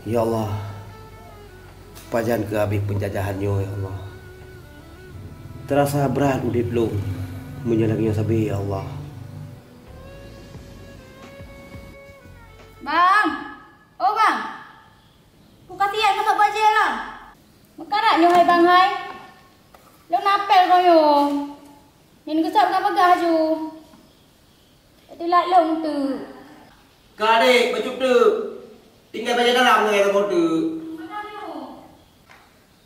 Ya Allah, pajan ke habis penjajahannya ya Allah. Terasa berat udip lu menjalaninya sabi ya Allah. Bang, oh bang, ku kasihan masak baje lah. Makarak nyo hai bang hai. Lo napel kau yo. Ini kesap nak pegah ju. Itu lah long tu. Kadek, baju tu. Tinggal baca dalam ngai tu tu.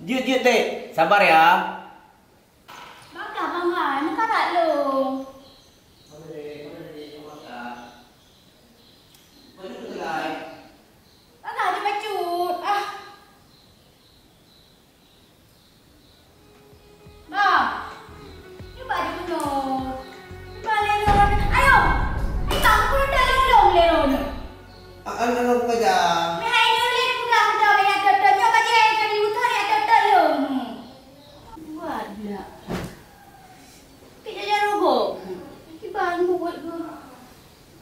Jut dek, sabar ya. Bakar bang hai, makarak lo. Bakar dia bacut. Ah. Bang, ni baju penuh. Balik lorong. Ayo. Hai bang, aku dah lorong lorong. Anak kerja. Mai hai ni boleh pegang dah banyak tok-tok. Nyo baje kali utah ni tok-tok lo. Buat pula. Kita jangan rogok. Ki bang buat ke.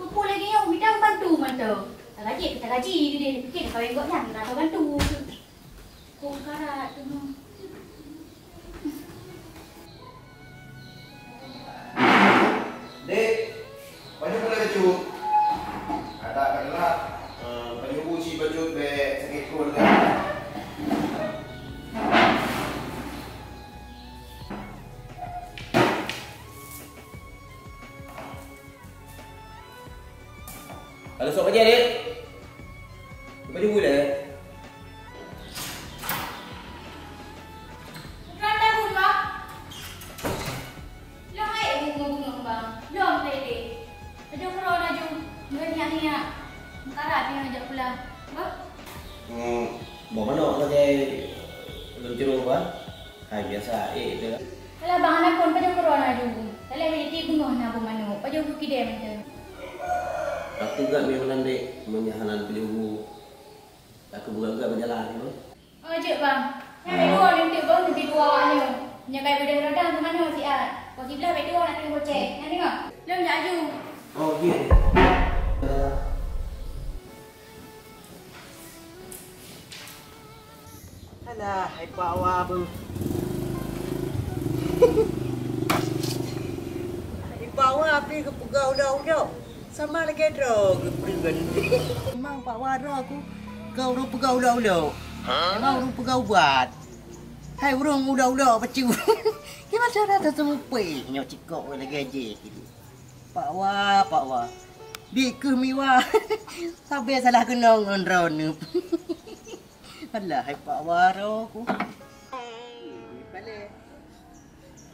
Apa lagi yang bidang bantu mantau. Tak gaji dia fikir kau yang goknya nak kau bantu. Kau karat tu. Dek, baju boleh baju. Ada kena baju buci baju be sakit perut kan. Kalau sok kerja dek. Baju boleh. Randa bunga. Long ai bunga bang. Long tadi. Ada corona ju. Banyak-banyak. Karat dia ajak pulang. Apa? Bawa mana kerja belum jeruk kan? Hai biasa itu. Kalau bang anak pun pada corona ju. Kalau miliki bunga na bumanu. Pada buki dia macam. Aku gak memang dek menyahanan beliau. Aku bukan gak berjalan ni. Oh cik bang. Yang dua nanti bang nanti dua awaknya. Nyakai badan rodang ke mana si Ad? Kau sebelah baik dua nak tengok bocek. Yang tengok. Belum nak aju. Oh iya. Alah, hai bawa apa? Hai bawa api ke pegau dah. Sama lagi dah ke perigan. Memang Pak Wara aku kau dah pegau dah. Memang orang pegau buat. Hai orang muda-muda pacu. Gimana cara tu semua pe? Nyok cikok lagi aje gitu. Pak Wah. Dik ke miwa. Sampai salah kena ngon. Alah, hai Pak Waro aku. Balik.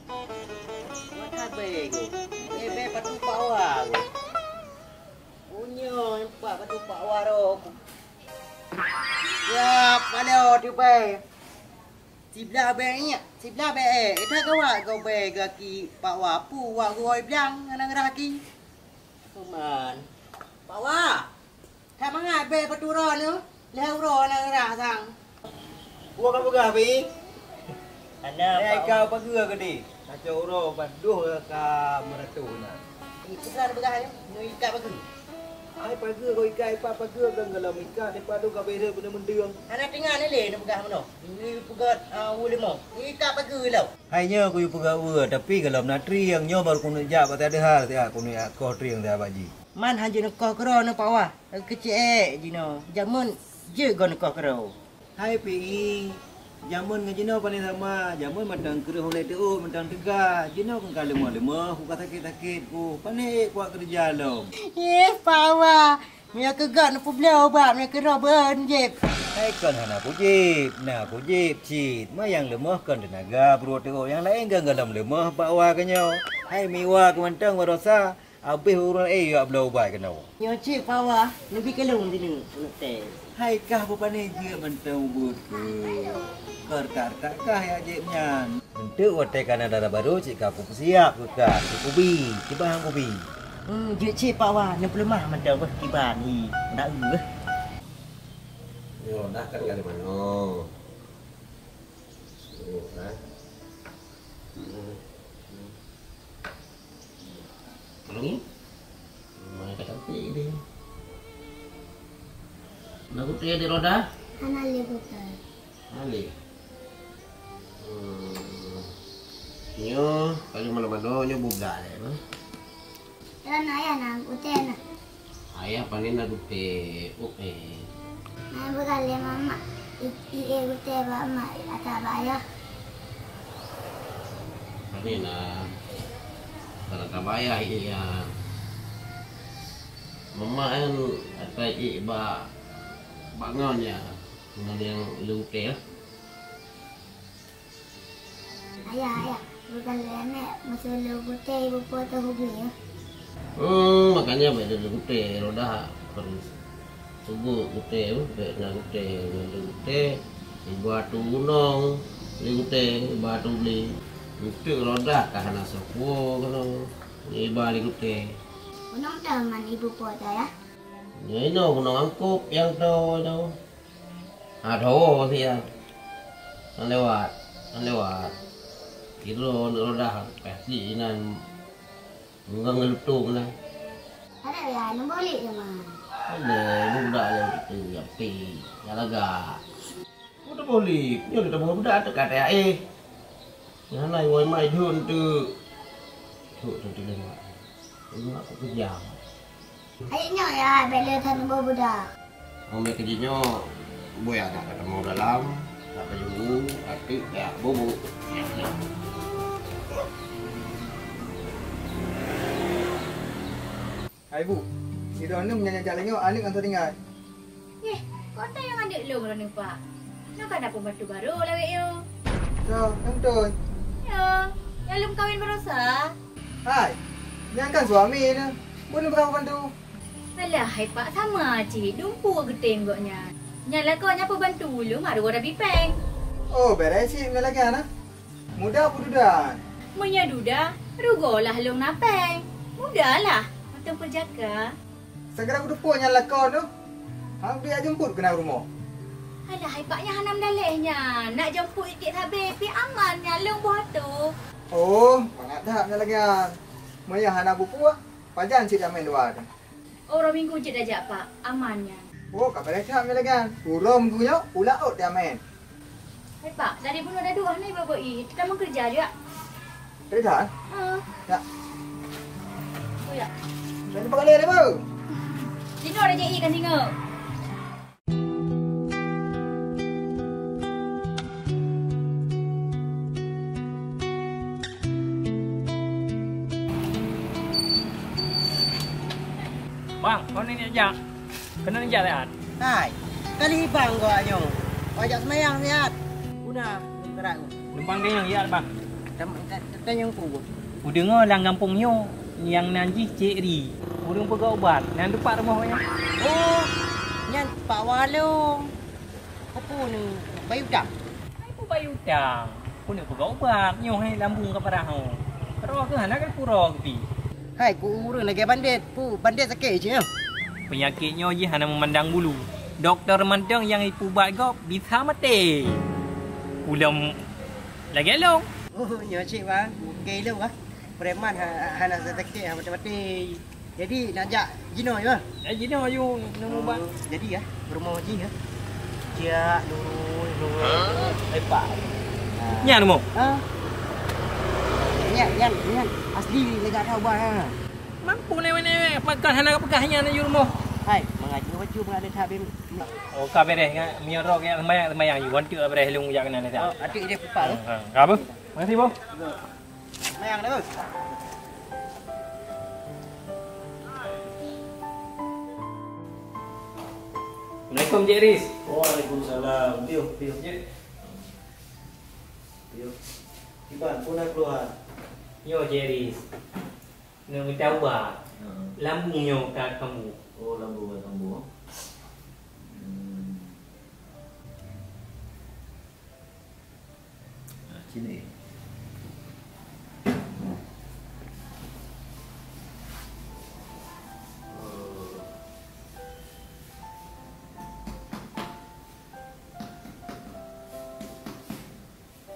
Buat apa aku? Be patu Pak Waro. Punya nampak patu Pak Waro aku. Ya, mana tu be? Sebelah be. Ita kau be kaki Pak Wapu, wak goi bilang nang raki. Kuman. Pak Wa. Tak mangat be patu ron tu. Leh ro nang rah sang. Gua kan pegah pi. Ana Kau pegah ke di? Kacau ro paduh ka meratuna. Itu kan begah ni. Nu ikat bagus. Ai pegah kau ikai pa pegah kan kalau ikat depa tu ka beza benda mendeung. Anak tinggal ni le nak begah mana? Ni pegat ulimo. Ikat bagus lau. Hanya aku pegah ua tapi kalau nak triang nyo baru kunu jak tak ada hal tak kunu ko triang dah baji. Man hanje nak kau kero nak Pak Wah. Kecil jino. Jamun je go nak kau kero. Hai pi. Jamun ngajino pani sama. Jamun madang kereh oleh tu madang tegak. Jino kan lemah. Ku kata sakit ku. Pani kuat kerja lom. Pak Wah. Mia kegat nak pulau ba, mia kero ben jep. Hai kan hana pujib. Nah pujib cit. Ma yang lemah kan tenaga perut tu. Yang lain kan galam lemah Pak Wah kanyo. Hai miwa kemantang warosa. Habis urang ya belau bai kena. Nyo cik Pak Wah, lebih kelung sini. Nak tes. Hai kah bapa ni je mentang but ke. Karta kah ya je nyan. Bentuk hotel kana darah baru cik kah aku siap ke kah. Kubi, coba hang kubi. Je cik Pak Wah, nak pelemah mentang bah tiba ni. Nak Yo, dah kan kali mana? Tolong mana kata dia. Nak putih di roda? Hanali betul. Nali. Nyo, kalau mana-mana nyo budak le. Jalan ayah nak uten. Ayah panen nak gute. Nah berkali mama. Ie uten mama atau ayah. Panen nak. Kalau kabaya iya. Mama kan apa ba bangunnya. Dengan yang lute lah. Ayah. Berkali anak masuk lu uten ibu potong hobi ya. Makanya beda gute roda terus subuh gute beda gute batu gunung gute batu beli gute roda karena sopo kalau bali gute Gunung taman ibu potong ya. ya ini gunung angkup yang tahu ada sih ya lewat itu roda pasti nan nggak ngelutung lah. Ada ya, nombor boleh teman. Ada budak yang itu api, jalaga. Udah boleh, ni udah budak tu kata yang lain woi mai dun tu lewat. Ini aku kerja. Ayahnya ya, bela tan nombor budak. Mau kerjanya, boy ada kata mau dalam, tak baju, atik, ya bobo. Hai bu, si Dona menyanyi jalannya alik antar tinggal. Kota yang ada lu kalau ni pak. Nak ada pembantu baru lagi yo. So, betul. Ya, yang belum kahwin berosa. Hai, yang kan suami ni. Boleh berapa bantu? Alah, hai pak sama cik. Dumpu ke tenggoknya. Nyala kau nyapa bantu lu, maru ada bipeng. Oh, beres sih lagi anak. Muda apa duda? Munya duda, rugolah lu napeng. Mudahlah. Atau perjaka. Segera aku dupuk nyala kau tu. Hang dia jemput kena rumah. Alah, hai paknya hanam dalehnya. Nak jemput ikit habis, pi aman nyalung buah tu. Oh, pangat dah nyala lagi. Maya hana bupu pajan cik main luar. Orang minggu je dah pak, amannya. Oh, kabar dah nyala lagi. Urom punya ulaut dia main. Hai pak, dari bunuh dah dua ni bapak kita mau kerja juga. Dah. Ya. Oh ya. Jadi pakai leh bu. Sini ada je kan singa. Bang, kau ni ajak. Kena ajak lihat. Hai, kali bang kau anyong. Ajak semayang lihat. Udah, gerak aku. Numpang dia yang lihat bang. Tanya yang pun. Ku dengar lang kampungnya yang nanti Cik Ri. Urung pergi ubat. Nan depan rumahnya. Oh, nyan Pak Walong. Apa ni? Bayu dak. Aku bayu utang. Ku nak pergi ubat. Nyoh hai lambung ke parah hau. Roh ke hana ke pura ke pi. Hai, ku urang lagi bandit. Bandit sakit je. Penyakitnya je hana memandang bulu. Doktor mandang yang ipu ubat kau bisa mati. Kulam lagi elok. Oh, nyo cik bang. Okey lu ah. Preman hana sakit mati-mati. Jadi nak ajak Jino je. Jadi nak ayu nak ubat. Jadi ya, rumah Haji ya. Dia Nurul. Lepas. Nya nama. Ha? Yan. Asli lega tahu bah. Mampu newe-newe. Makan hana pegahnya nak rumah. Hai, mengaji wajib mengalir habis. Oh, kabeh dah miarok yang semayang you want to abeh lung jak kena Oh, dah. adik dia pupa tu. Apa? Makasih, Bang. Mayang dah, Bos. Assalamualaikum Cik Riz. Waalaikumsalam. Biu. Cik. Biu. Iban pun nak keluar. Yo Cik Riz. Nak minta ubat. Lambungnya kat kamu. Oh, lambu kamu. Sini.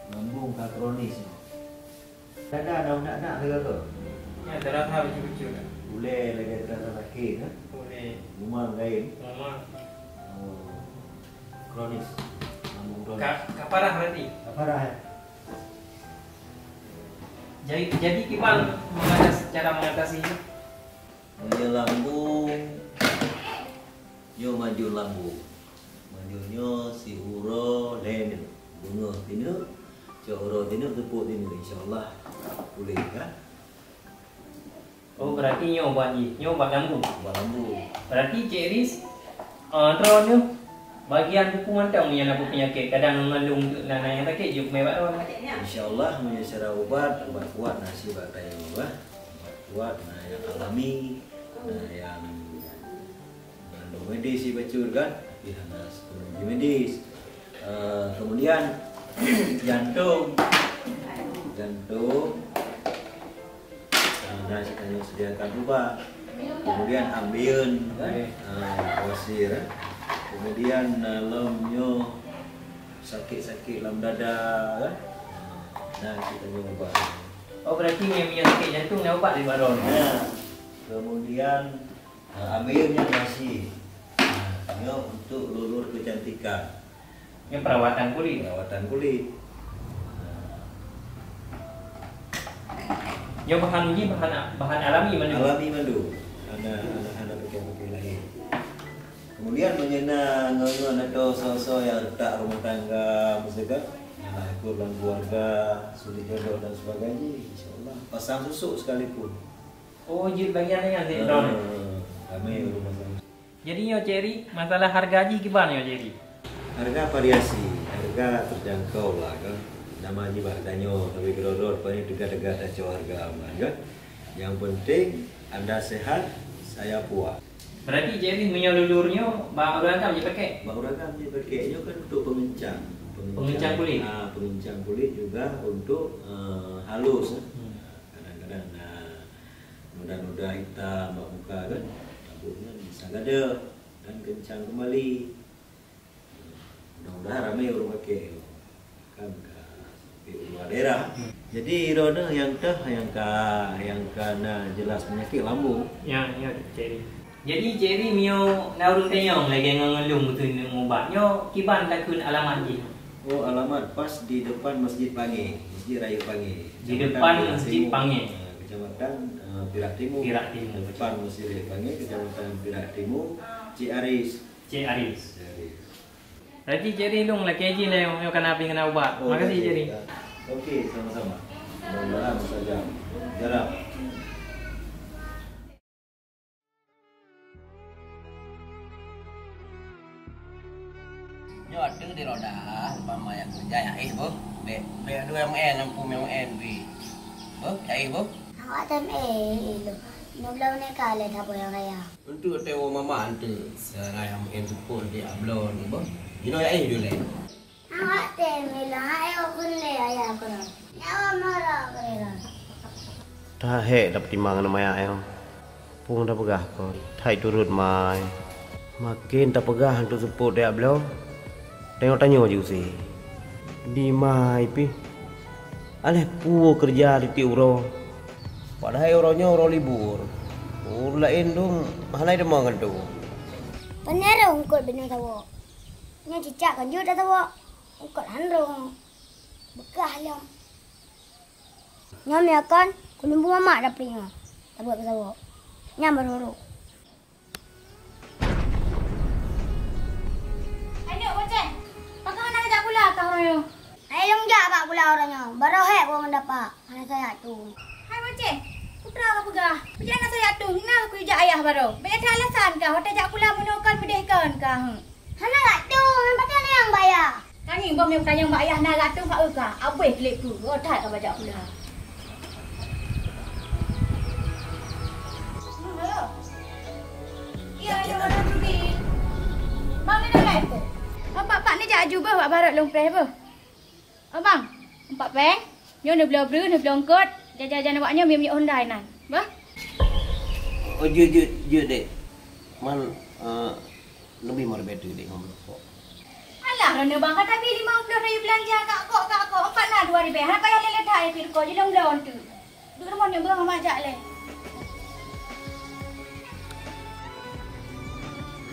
Lambung tak kronis. Tak nak ke ke? Ya, terasa lucu-lucu dah. Boleh lagi terasa sakit kan? Boleh. Rumah lain. Mama. Oh. kronis. Lambung kronis. Kaparah berarti. Parah ya? Jadi Kiban cara mengatasinya. Maju lambung, yo maju lambung, majunya si uro len, bunga tinu, coro tinu tepuk tinu, insyaallah boleh kan? Oh berarti nyoba lambung. Obat lambung. Berarti Cik Riz, drone bagian buku mantang yang apa penyakit kadang mengandung nana yang sakit juga mewah orang. Insyaallah menyesara obat kuat nasi batanya obat kuat, nah yang alami, nah yang mengandung medis si bacur kan, pihaknya psikologi medis. Kemudian jantung, nah kita sediakan obat. Kemudian ambeien kan, wasir. Kemudian lemnya sakit-sakit dalam dada kan, nah kita nyoba. Oh berarti yang sakit jantung nak ubat di baron. Nah, kemudian ambeien masih, nah, untuk lulur kecantikan. Yang perawatan kulit. Yang bahan uji bahan alami mana? Alami mandu, anak pakai lahir. Kemudian menyena ngongon atau sosok yang letak rumah tangga, misalkan aku dalam keluarga, sulit jodoh dan sebagainya, insyaallah pasang susuk sekalipun. Oh jid bagian yang saya drone. Kami rumah tangga. Jadi yo Ceri, masalah harga haji gimana yo Ceri? Harga variasi, harga terjangkau lah kan. Nama haji harganya tapi kerodor paling dekat-dekat aja harga aman kan. Yang penting Anda sehat, saya puas. Berarti Ceri menyalurnya bak ragam je pakai. Bak ragam je pakainya kan untuk pengencang. Pengencang kulit. Nah, pengencang kulit juga untuk halus. Kadang-kadang noda-noda hitam bak muka kan, rambutnya bisa gada dan kencang kembali. Mudah-mudahan ramai orang pakai kan ke luar daerah. Jadi irona yang kana jelas penyakit lambung. Ya Ceri. Jadi Ceri mio naurun tenyong lagi ngelung betul ngobatnya Kiban takun alamat je. Oh alamat pas di depan Masjid Pange, Masjid Raya Pange. Di depan Masjid Pange. Kecamatan Perak Timur. Depan Masjid Raya Pange, Kecamatan Perak Timur, Cik Aris. Berarti Ceri dong lagi aja lah yang kena api kena ubat. Makasih Ceri. Okey, sama-sama. Mudah-mudahan saja. Jarang. Yo ada di roda, umpama yang kerja ya bu, be 2 MN, 60 MN bi, bu, cai bu. Awak tem itu, nublau ni kali dah boleh kaya. Untuk tewo mama ante, saya yang support di ablon bu. You know ya dulu. Awak tem bilang, ayo kun le ayah kun. Awak marah kira. Dah dapat timbangan nama ayam. Pung dah pegah kau, thai turut mai. Makin tak pegah untuk support di ablon. Tengok tanya je sih. Di mai pi. Aleh pu kerja di Tiuro. Padahal orang libur. Lain dong, halai demang kan tu. Benar ungkut benar tahu. Nya cicak kan juga tahu. Ungkut handrong. Bekah yang. Nyam ya kan, kunumbu mama dah peringat. Tahu tahu. Nyam baru. Hai long jak pak pula orangnya. Baru hek orang dapat. Anak saya tu. Hai Boceh, putra ka pegah. Macam mana saya tu? Kenapa aku ijak ayah baru? Banyak alasan kah? Hotel jak pula menukar medihkan kah? Hana tak tu, nampak kan yang bayar. Kami bom yang tanya mbak ayah nak tu hak ka. Abih kelip tu. Hotel ka bajak pula. Halo. Ya, ada orang tu di. Bang ni dah live tu. Pak ni jak juba buat barat long play apa? Abang, 4 peng. Nyo nak bela bru, nak belongkot. Jajan awaknya miyak Hyundai nan. Bah? Oh je dek. Man lebih mau betul dek ngomong kok. Alah, rana bang kata pilih 50 ribu belanja kak kok. 4 lah 2 ribu. Hak payah lele dah air kau je long belon tu. Duk rumah ni bang majak le.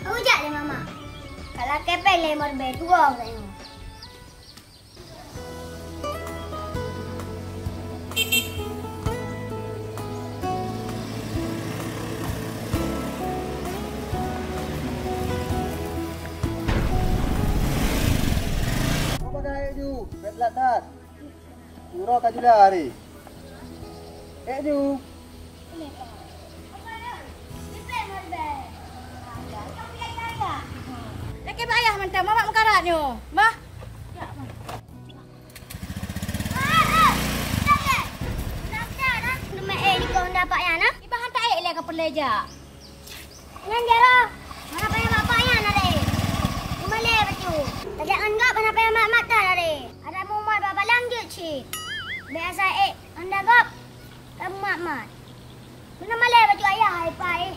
Ujak je mama. Kalau kepel lemor berdua saya. Apa kaya ju? Betlat tat. Uro ka jula hari. Ju. Lagi bayar mentah mamak mekaratnya. Mah. Dapat ya nak? Ibu hantar air lagi ke peleja. Yang dia lah. Mana payah bapaknya nari. Kembali betul. Tak anggap mana payah mak mata nari. Ada mumai bapa lanjut cik. Biasa anda gap. Kamu mak. Mana malai betul ayah hai pai.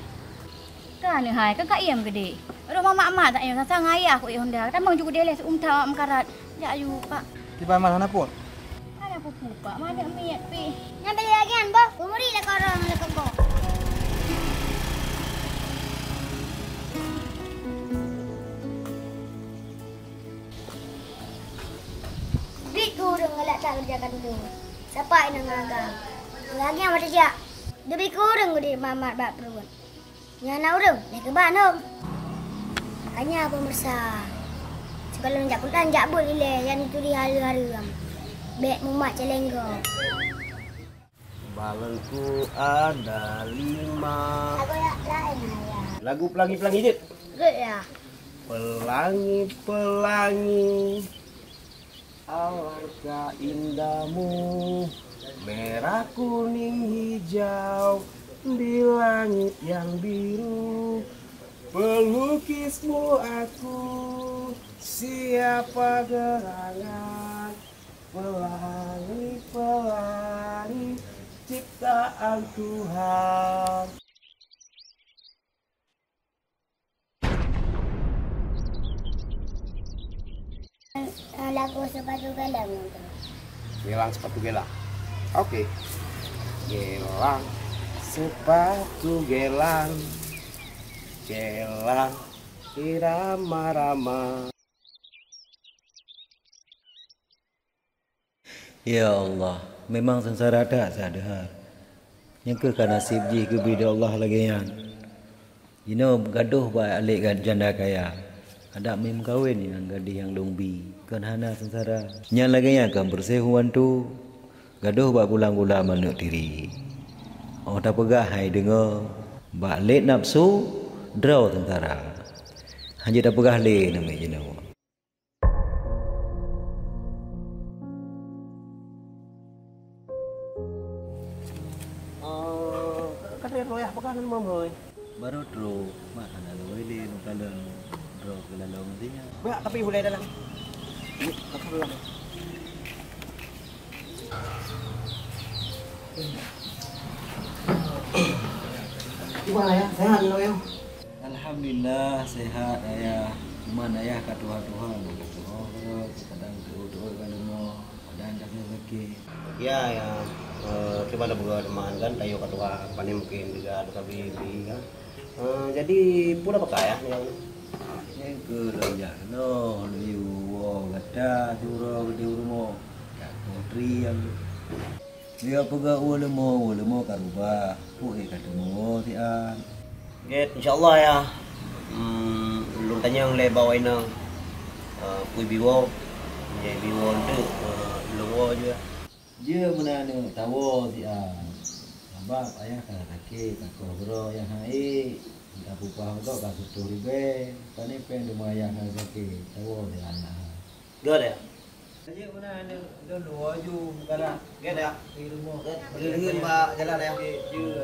Kan hai kan kak iam gede. Aduh mamak tak yang sang ayah aku Honda. Tamang juga dia les umta mekarat. Ya ayu pak. Di mana mana pun? Ada pupu pak. Mana miat pi. Yang beli lagi kan boh. Kumuri lah korang lah kebo. Bik kurung ngelak tak kerjakan dulu. Siapa yang ngagang? Lagi yang macam Demi kurung di mamat bak perut. Yang nak urung, nak ke banum. Makanya pemirsa. Sekolah nak pulang jak boleh yang itu di hari-hari. Bek mumat celenggo. Balonku ada 5. Aku nak lain ya. Lagu pelangi-pelangi je. Good ya. Pelangi-pelangi, alangkah indahmu, merah kuning hijau di langit yang biru. Pelukismu aku, siapa gerangan, pelangi-pelangi ciptaan Tuhan. Lagu sepatu galang. Gelang sepatu gelang. Oke. Gelang sepatu gelang. Gelang irama-rama. Ya Allah, memang sengsara tak sadar. Yang ke kan nasib ji ke bida Allah lagi yang. Gaduh baik alik janda kaya. Ada mem kawin yang gadis yang longbi. Kan hana sengsara. Yang lagi yang kan bersehuan tu. Gaduh baik pulang-pulang manuk diri. Oh tak pegah hai dengar. Bak lek nafsu, draw sengsara. Hanya tak pegah lek namanya jenawa. Kan royah pekanan mam roy. Baru draw. Mak kana loi le no kala draw ke dalam dia. Ba tapi boleh dalam. Ini tak dalam. Gimana ya? Sehat lo ya? Alhamdulillah sehat ayah. Cuman ayah kat Tuhan. Oh, kadang doa kan mau kadang dah sakit. Ya ya. Coba ada buka teman kan tayo katua panen mungkin juga ada bibi kan. Jadi pun apa kaya yang Yang ke raja no liu wo gata turo di rumah. Ya putri yang dia pega ulemo karuba. Puai ketemu ti an. Get insyaallah ya. Lu tanya yang le bawa ina pui biwo. Jadi biwo tu lu wo juga. Dia mana ni tahu ti an. Sebab ayah kata sakit, aku bro yang hai. Kita pupah tu kan sutu ribe. Tani pen rumah ayah kata sakit, tahu ti an. Dua ya. Dia mana ni dulu aju bukan Get ya. di rumah. Lihat Pak jalan ya. Dia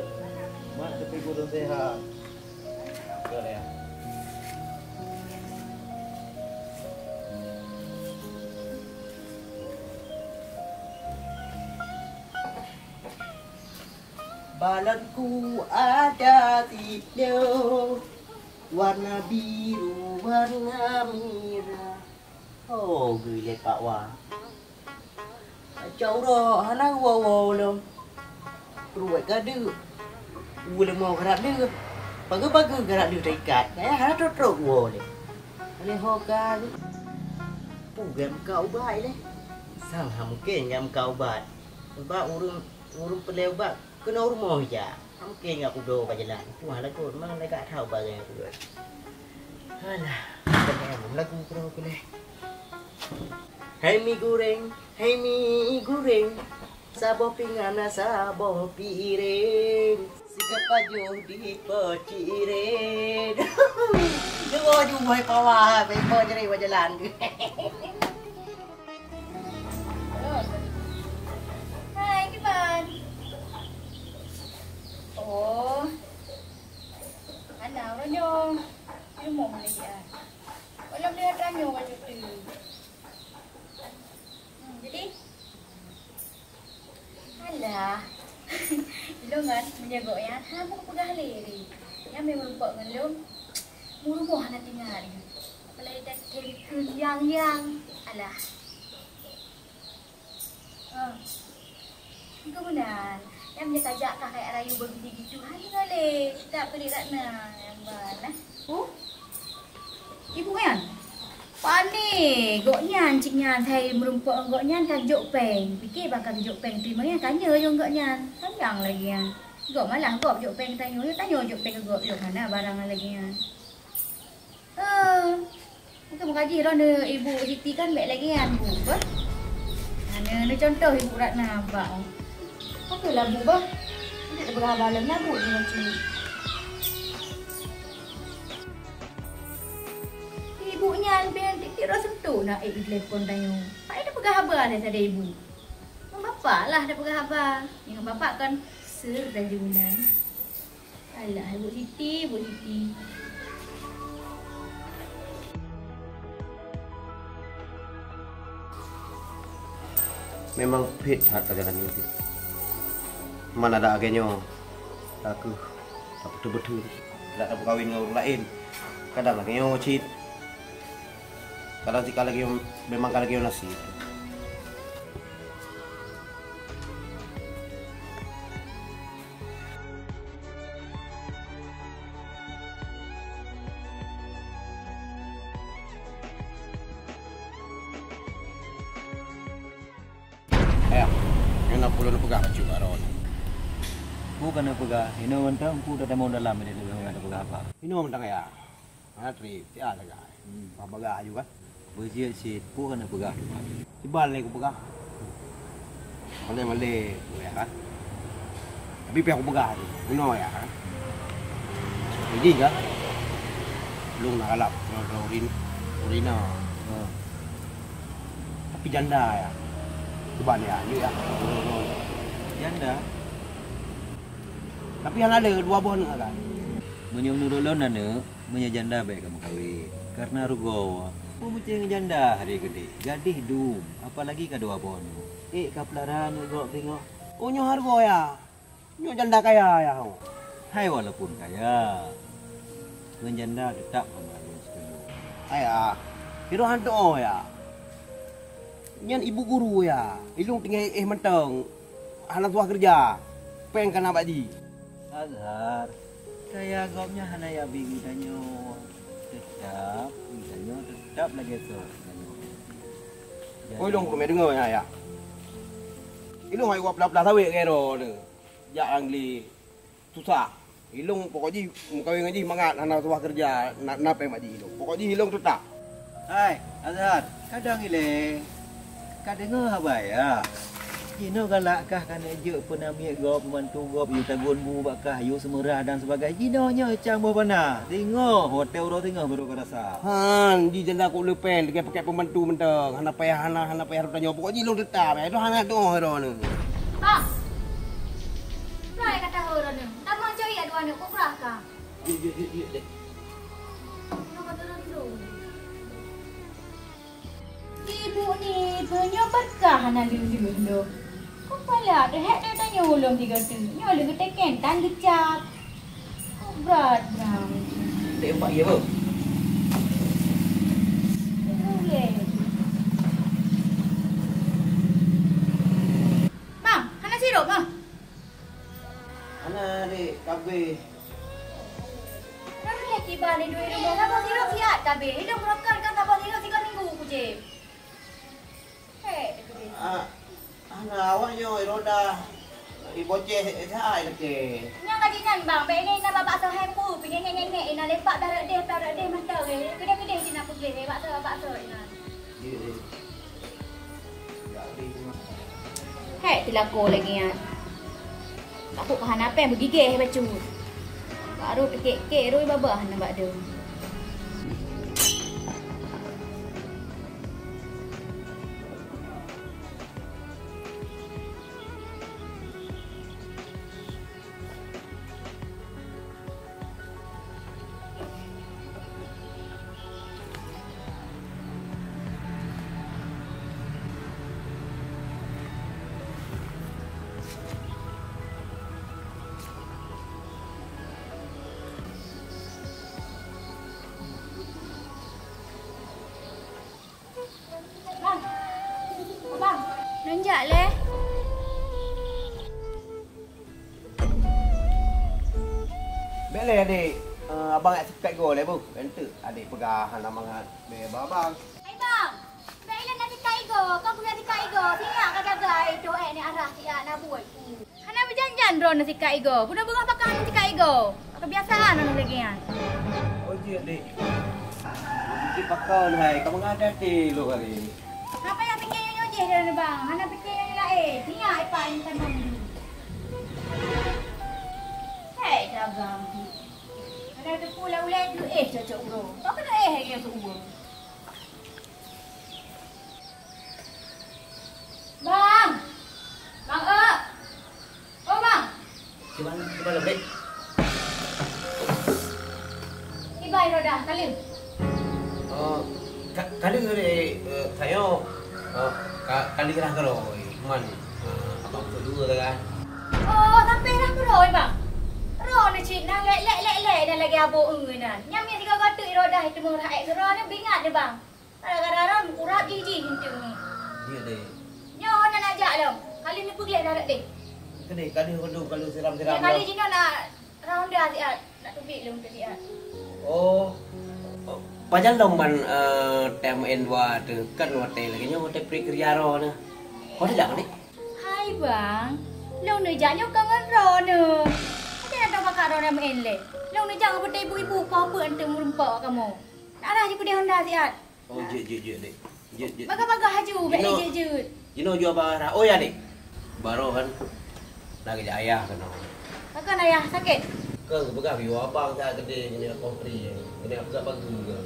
mak tapi kurang sehat. Dua ya. Balonku ada 3, warna biru, warna merah. Oh, gile Pak Wah. Cháu đó, hắn đang wow luôn. Rồi cả đưa. Ui là màu cả đưa. Và cứ bắt cứ cả đưa trái cát. Cái hắn rất rất wow lên. Ada hoka tu. Program kau ubat ni. Sang mungkin yang kau ubat. Ubat urung pelai ubat kena rumah je. Mungkin aku do berjalan. Puan lah kot. Memang tak tahu barang aku buat. Alah. Kenapa lagu kurang aku ni. Hai mi goreng. Sabah pinggan sabah piring. Sikap pajuh di pecirin. Dengar jumpa pawah, bebas jadi berjalan. Hai, Kiban. Oh. Anak Ranyo. Dia mau lagi ah. Walau dia Ranyo baju tu. Jadi alah. Lu kan menjaga ya. Ha bukan pegah leri. Yang memang buat dengan lu. Murah nak tinggal ni. Apalagi dah telefon yang. Alah. Kemudian yang dia tajak kakak rayu begitu hari kali. Tak pelik tak nak. Yang mana? Oh. Ibu kan? Pani, goknya ciknya thay merumpok goknya kan jok peng. Fikir bakal jok peng terima yang tanya yang goknya. Sayang lagi yang. Gok malah gok jok peng tanya jok peng gok jok mana barang lagi yang. Mungkin mengaji dah ibu Siti kan baik lagi kan bu. Mana contoh ibu Ratna abang. Okeylah bu bah. Tidak berapa dalam lah bu ni macam ni. Ibunya ambil titik rasa sentuh nak telefon tanya. Pak ada pegang khabar dah ada ibu. Bapak lah dah pegang khabar. Dengan bapak kan serdajunan. Alah ibu Siti. Memang fit hat jalan ini. Mana ada agennya. Aku tak betul-betul. Tak ada kawin dengan orang lain. Kadang lagi cheat. Kadang jika lagi memang lagi nasi. Yang nak perlu pegang baju baron. Bukan nak pegang. Ini mentang ku dah mau dalam ini dengan ada pegang apa. Ini mentang ya. Trip tiada lagi. Bagah juga. Berjia si ku kan nak pegang. Tibal ni aku pegang. Malay ya kan. Tapi pihak aku pegang tu. Ini ya kan. Jadi kan. Belum nak kalap. Urina. Tapi janda ya. Coba ni ya. Ya. Janda. Tapi yang ada dua bon kan. Menyum nurulon nana, menyajanda baik kamu kawin. Karena rugo, aku mesti janda hari gede. Gadih dum, apalagi kedua bon. Kaplaran rugo tengok. Oh nyo harga ya. Nyo janda kaya ya. Hai walaupun kaya, menjanda tetap kembali setuju. Ayah, kira hantu ya. Nyan ibu guru ya. Ilung tinggal mentang. Anak tua kerja. Peng kana baji. Azhar, kaya gopnya hana ya bingi danyo. Tetap lagi tu. Oh ilung kau dengar ya. Ilung ai wap laplah sawe kero ni. Ya angli susah. Ilung pokoknya mukawin ngaji mangat anak tua kerja nak peng baji ilung. Pokoknya ilung tetap. Hai, Azhar, kadang ile. Kadang apa ya? Jino galakkah kan ejuk penamia gop membantu gop yu tagun bu bakah yu semerah dan sebagainya. Jinonya cang bo pana. Tengok hotel ro tengok baru kau rasa. Han, di janda aku lepen dengan pakai pembantu mentang. Hana payah tanya pokoknya ilung tetap. Itu hana tu hero ni. Pak. Rai kata hero ni. Tak mau cari aduan ni kau beraka. Ya. Ibu ni punya berkah nak liu-liu tu. Kau pala ada hak dah tanya ulum tiga tu. Nyolong kita kentan kecap. Kau berat bang. Tembak ya, Bu. Boleh. Bang, hana sirup bang. Hana dek kafe. Dah lagi balik duit rumah. Sabah sirap siap kabeh. Hidup merokan kan sabah sirap 3 minggu ku je. Hei, gede. Anak awak yo roda diboceh sai leke. Nya gaji nan bang, be ni nak babak so hempu, pinggir ngek-ngek ina lepak darat dia mantau ke. Gede-gede sini aku beli bakso ina. Hei, tilako lagi ya. Aku kahan apa yang bergigih baju. Baru kek-kek roi babah nampak dia. Bang, nanjak leh. Bele adik, abang nak sepek go le bu. Ente adik pegahan abang be babang. Hai bang, baiklah nak tikai go. Kau punya tikai go. Sini ak jaga itu ni arah si nak buat. Hana berjanjian drone nak tikai go. Budak-budak pakai nak tikai go. Kebiasaan anu lagi ya. Oh ji adik. Kita pakai hai, kamu ada ti lu kali. Apa yang fikir yang je dia bang? Hana fikir yang lain. Sini apa yang tanam dulu. Hei, dagang. Ada tu pula ulat tu cocok bro. Kau kena lagi yang semua. Bang. Bang Oh bang. Cuba lebih. Ibai roda kali. Kali ni saya kali kerah kalau man abang tu dua kan. Oh, sampai dah keroi bang. Roh ni cik nak lek dah lagi abuk nan. Nyam yang 3 gatuk roda itu murah ai roh ni bingat dia bang. Kadang-kadang urap jiji hintu ni. Dia deh. Nyo nak ajak lam. Kali ni pergi darat deh. Kali hodoh kalau siram-siram. Ya kali jina nak ronda siat. Nak tubik lum tu siat. Oh. Pajan loman tem N2 tu kan hotel lagi nyo hotel Prikyaro na. Hotel dak ni. Hai bang. Long ni janyo kangen roh ni. Ada nak pakai roh nama le. Long ni jangan berdai ibu-ibu apa ente merempak kamu. Nak ada je ku dia Honda siat. Oh je dek. Je. Bagah-bagah haju baik je. Jino jual barang. Oh ya dek. Baru kan lagi ayah kan. Kakak ayah sakit. Ke begal view abang saya gede ni kompri. Ini apa tak bagus juga.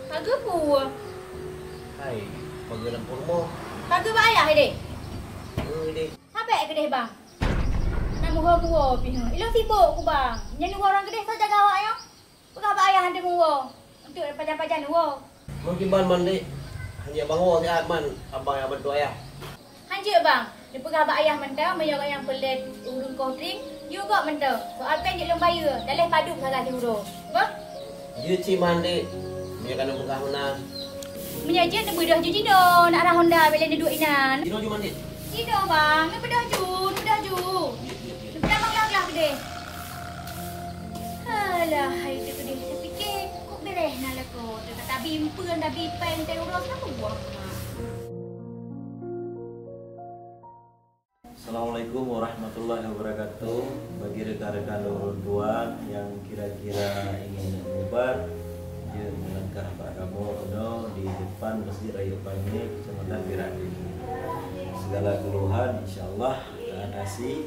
Kagak pu. Hai, bagi lampu rumah. Kagak bayar dek. Dek. Sampai gede bang. Nak muha-muha pi. Ilo sibuk ku bang. Nyen orang gede saja jaga awak yo. Begal bayar hande muha. Untuk pajan-pajan muha. Mungkin man dek. Hanya bangun si man abang yang bantu ayah. Hanjir bang. Dia pegang abang ayah mentau, mayang yang pelet urung kau drink. You got mentau. Soal pen je lom bayar. Dalam padu salah di urung. Apa? You ci man dek. Dia kena buka Honda. Menyajet nak bedah je Jino. Nak arah Honda bila dia duduk inan. Jino cuma dek. Jino bang. Nak bedah ju. Nak bedah bang lah gede. Alah, hari tu gede. Saya fikir kok bereh nak lakot. Dia kata bimpen dah bipen. Dia urus kenapa buang. Assalamualaikum warahmatullahi wabarakatuh. Bagi rekan-rekan orang tua yang kira-kira ingin menyebar, dia melangkah Pak Kamono di depan Masjid Raya Panggi, Kecamatan Pirati. Segala keluhan insyaallah teratasi.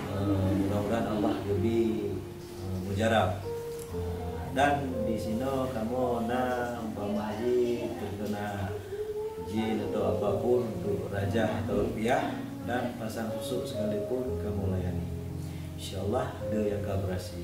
Mudah-mudahan Allah lebih mujarab. Dan di sini kamu umpama haji terkena jin atau apapun untuk raja atau rupiah dan pasang susuk sekalipun kamu layani. InsyaAllah dia yang akan berhasil.